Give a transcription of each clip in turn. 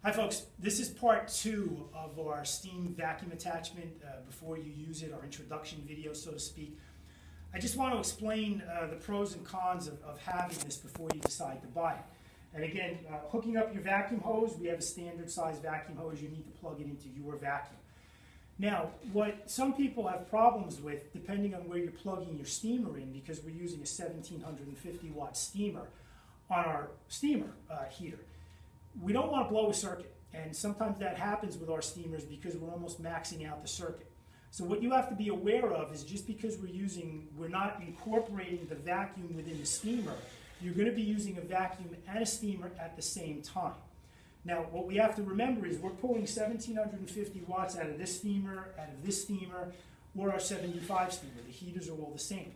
Hi folks, this is part 2 of our steam vacuum attachment before you use it, our introduction video so to speak. I just want to explain the pros and cons of having this before you decide to buy it. And again, hooking up your vacuum hose, we have a standard size vacuum hose, you need to plug it into your vacuum. Now, what some people have problems with, depending on where you're plugging your steamer in, because we're using a 1750 watt steamer on our steamer heater, we don't want to blow a circuit, and sometimes that happens with our steamers because we're almost maxing out the circuit. So what you have to be aware of is just because we're not incorporating the vacuum within the steamer, you're going to be using a vacuum and a steamer at the same time. Now what we have to remember is we're pulling 1750 watts out of this steamer, or our 75 steamer. The heaters are all the same.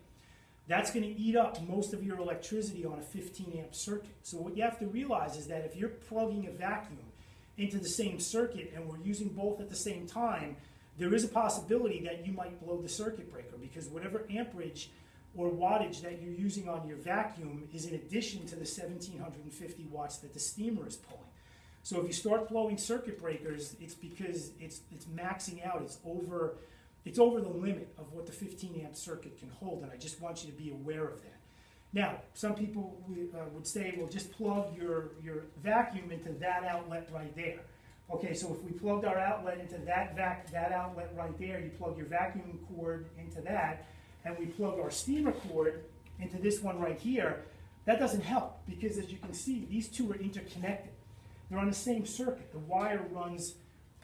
That's going to eat up most of your electricity on a 15 amp circuit. So what you have to realize is that if you're plugging a vacuum into the same circuit and we're using both at the same time, there is a possibility that you might blow the circuit breaker, because whatever amperage or wattage that you're using on your vacuum is in addition to the 1750 watts that the steamer is pulling. So if you start blowing circuit breakers, it's because it's maxing out, it's over the limit of what the 15 amp circuit can hold, and I just want you to be aware of that. Now, some people would say, well, just plug your vacuum into that outlet right there. Okay, so if we plugged our outlet into that outlet right there, you plug your vacuum cord into that, and we plug our steamer cord into this one right here, that doesn't help, because as you can see, these two are interconnected. They're on the same circuit. The wire runs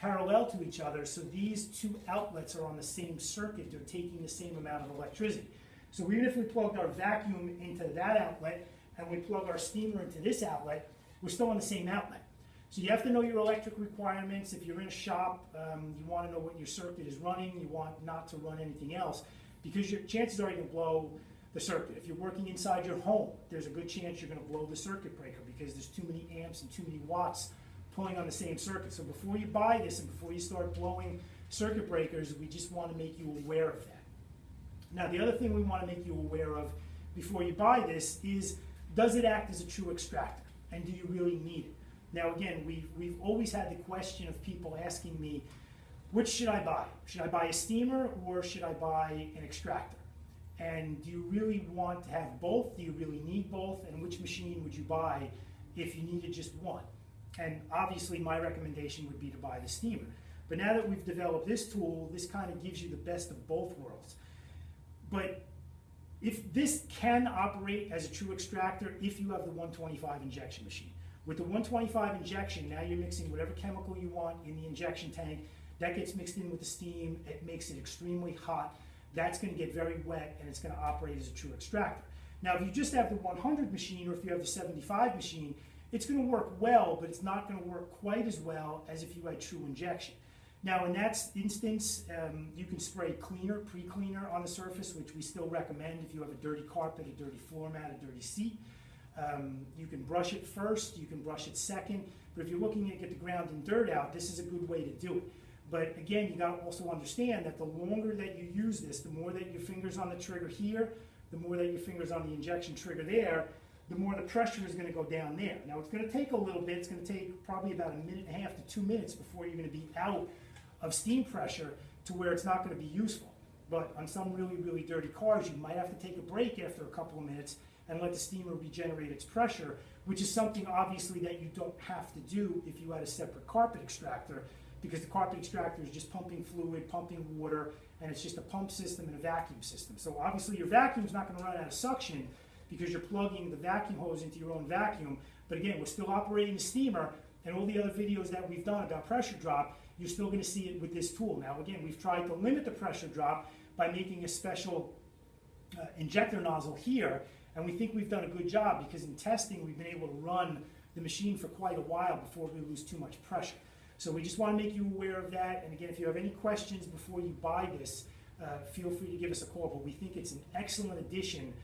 parallel to each other, so these two outlets are on the same circuit. They're taking the same amount of electricity. So even if we plugged our vacuum into that outlet and we plug our steamer into this outlet, we're still on the same outlet. So you have to know your electric requirements. If you're in a shop, you want to know what your circuit is running. You want not to run anything else, because your chances are you're going to blow the circuit. If you're working inside your home, there's a good chance you're going to blow the circuit breaker because there's too many amps and too many watts pulling on the same circuit. So before you buy this and before you start blowing circuit breakers, we just want to make you aware of that. Now, the other thing we want to make you aware of before you buy this is, does it act as a true extractor, and do you really need it? Now again, we've always had the question of people asking me, which should I buy? Should I buy a steamer or should I buy an extractor? And do you really want to have both? Do you really need both? And which machine would you buy if you needed just one? And obviously my recommendation would be to buy the steamer. But now that we've developed this tool, this kind of gives you the best of both worlds. But if this can operate as a true extractor, if you have the 125 injection machine. With the 125 injection, now you're mixing whatever chemical you want in the injection tank. That gets mixed in with the steam. It makes it extremely hot. That's going to get very wet, and it's going to operate as a true extractor. Now, if you just have the 100 machine, or if you have the 75 machine, it's going to work well, but it's not going to work quite as well as if you had true injection. Now, in that instance, you can spray cleaner, pre-cleaner on the surface, which we still recommend if you have a dirty carpet, a dirty floor mat, a dirty seat. You can brush it first, you can brush it second, but if you're looking to get the ground and dirt out, this is a good way to do it. But again, you got to also understand that the longer that you use this, the more that your fingers on the trigger here, the more that your fingers on the injection trigger there, the more the pressure is going to go down there. Now it's going to take a little bit, it's going to take probably about 1.5 to 2 minutes before you're going to be out of steam pressure to where it's not going to be useful. But on some really, really dirty cars, you might have to take a break after a couple of minutes and let the steamer regenerate its pressure, which is something obviously that you don't have to do if you had a separate carpet extractor, because the carpet extractor is just pumping fluid, pumping water, and it's just a pump system and a vacuum system. So obviously your vacuum's not going to run out of suction because you're plugging the vacuum hose into your own vacuum. But again, we're still operating the steamer, and all the other videos that we've done about pressure drop, you're still going to see it with this tool. Now again, we've tried to limit the pressure drop by making a special injector nozzle here, and we think we've done a good job because in testing we've been able to run the machine for quite a while before we lose too much pressure. So we just want to make you aware of that. And again, if you have any questions before you buy this, feel free to give us a call. But we think it's an excellent addition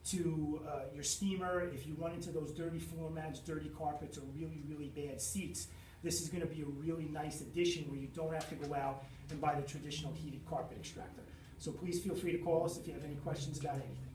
to your steamer. If you run into those dirty floor mats, dirty carpets, or really, really bad seats, this is going to be a really nice addition where you don't have to go out and buy the traditional heated carpet extractor. So please feel free to call us if you have any questions about anything.